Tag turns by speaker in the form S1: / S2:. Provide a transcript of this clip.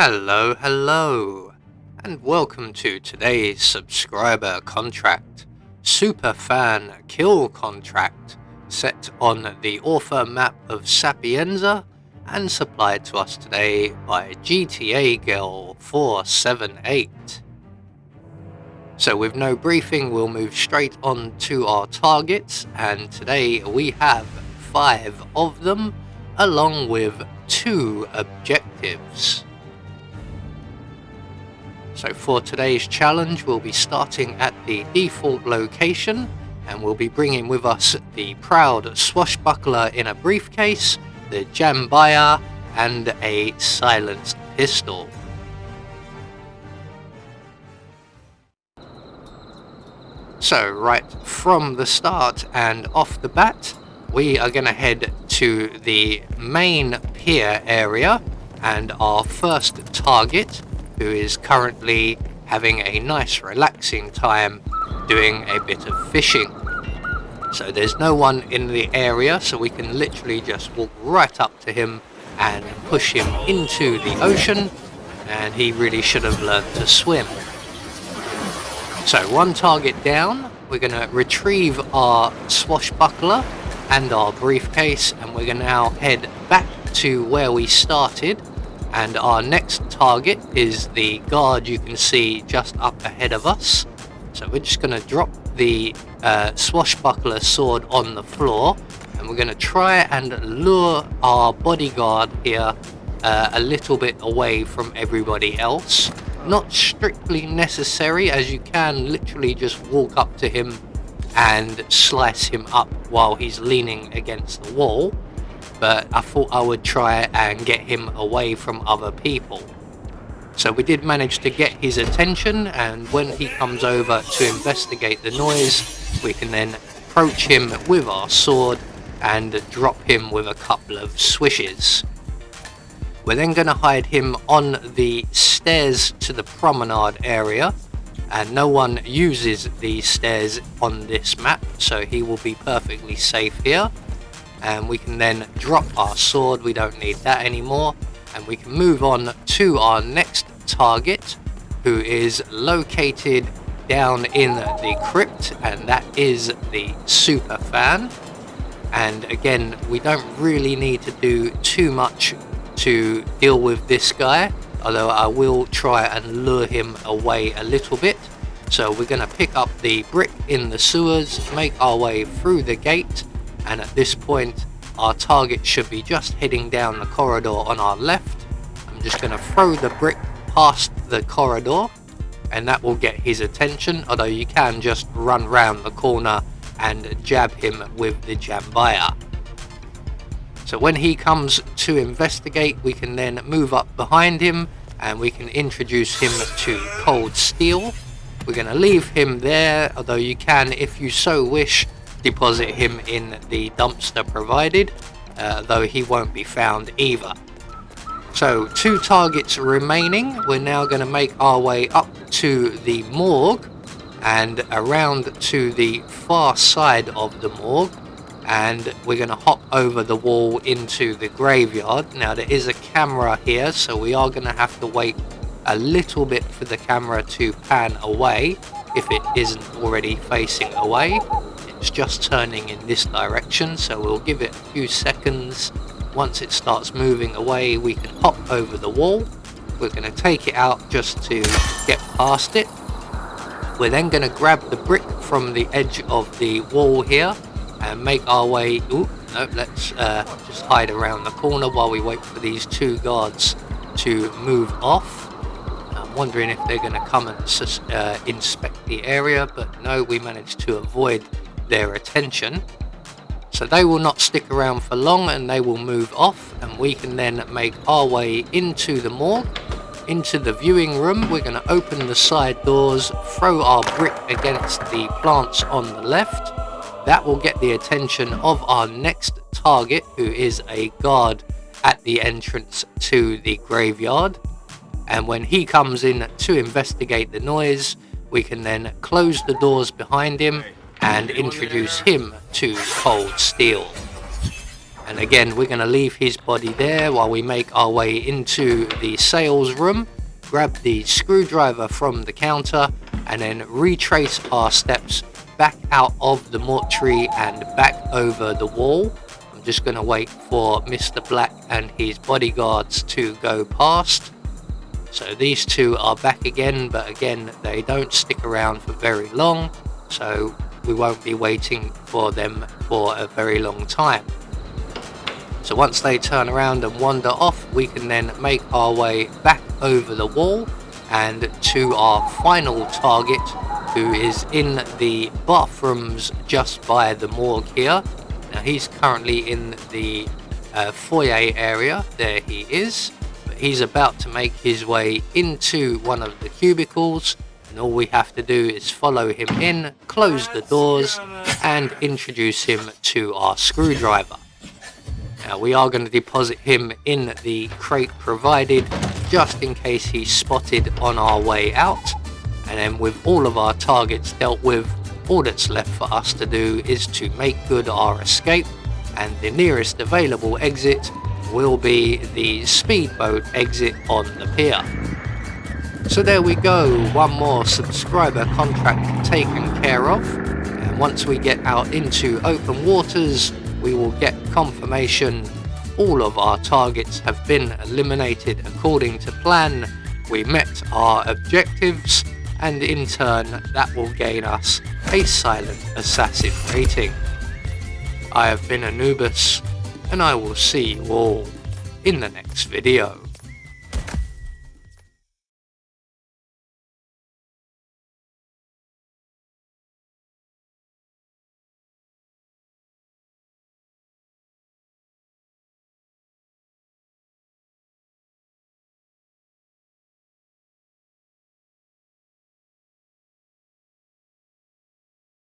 S1: Hello, and welcome to today's subscriber contract, Superfan Kill Contract, set on the author map of Sapienza and supplied to us today by XxGTAGIRLxX. So with no briefing, we'll move straight on to our targets, and today we have 5 of them, along with 2 objectives. So for today's challenge, we'll be starting at the default location, and we'll be bringing with us the proud swashbuckler in a briefcase, the Jambaya, and a silenced pistol. So right from the start and off the bat, we are going to head to the main pier area, and our first target, who is currently having a nice relaxing time doing a bit of fishing. So there's no one in the area, so we can literally just walk right up to him and push him into the ocean, and he really should have learned to swim. So one target down, we're going to retrieve our swashbuckler and our briefcase, and we're going to now head back to where we started. And our next target is the guard you can see just up ahead of us. So we're just going to drop the swashbuckler sword on the floor, and we're going to try and lure our bodyguard here a little bit away from everybody else. Not strictly necessary, as you can literally just walk up to him and slice him up while he's leaning against the wall. But I thought I would try and get him away from other people. So we did manage to get his attention, and when he comes over to investigate the noise, we can then approach him with our sword and drop him with a couple of swishes. We're then going to hide him on the stairs to the promenade area, and no one uses these stairs on this map, so he will be perfectly safe here. And we can then drop our sword, we don't need that anymore, and we can move on to our next target, who is located down in the crypt, and that is the Superfan. And again, we don't really need to do too much to deal with this guy, although I will try and lure him away a little bit. So we're going to pick up the brick in the sewers, make our way through the gate, and at this point our target should be just heading down the corridor on our left. I'm just going to throw the brick past the corridor, and that will get his attention, although you can just run round the corner and jab him with the Jambaya. So when he comes to investigate, we can then move up behind him and we can introduce him to cold steel. We're going to leave him there, although you can, if you so wish, deposit him in the dumpster provided, though he won't be found either. So 2 targets remaining. We're now going to make our way up to the morgue and around to the far side of the morgue, and we're going to hop over the wall into the graveyard. Now there is a camera here, so we are going to have to wait a little bit for the camera to pan away if it isn't already facing away. It's just turning in this direction, so we'll give it a few seconds. Once it starts moving away, we can hop over the wall. We're going to take it out just to get past it. We're then going to grab the brick from the edge of the wall here and make our way. Let's just hide around the corner while we wait for these 2 guards to move off. I'm wondering if they're going to come and inspect the area, but no, we managed to avoid their attention. So they will not stick around for long, and they will move off, and we can then make our way into the morgue, into the viewing room. We're going to open the side doors, throw our brick against the plants on the left. That will get the attention of our next target, who is a guard at the entrance to the graveyard. And when he comes in to investigate the noise, we can then close the doors behind him and introduce him to cold steel. And again, we're going to leave his body there while we make our way into the sales room, grab the screwdriver from the counter, and then retrace our steps back out of the mortuary and back over the wall. I'm just going to wait for Mr. Black and his bodyguards to go past. So these two are back again, but again, they don't stick around for very long, so we won't be waiting for them for a very long time. So once they turn around and wander off, we can then make our way back over the wall and to our final target, who is in the bathrooms just by the morgue here. Now he's currently in the foyer area. There he is. But he's about to make his way into one of the cubicles, and all we have to do is follow him in, close the doors, and introduce him to our screwdriver. Now we are going to deposit him in the crate provided, just in case he's spotted on our way out. And then with all of our targets dealt with, all that's left for us to do is to make good our escape, and the nearest available exit will be the speedboat exit on the pier. So there we go, one more subscriber contract taken care of, and once we get out into open waters, we will get confirmation all of our targets have been eliminated according to plan. We met our objectives, and in turn that will gain us a silent assassin rating. I have been Anubis, and I will see you all in the next video.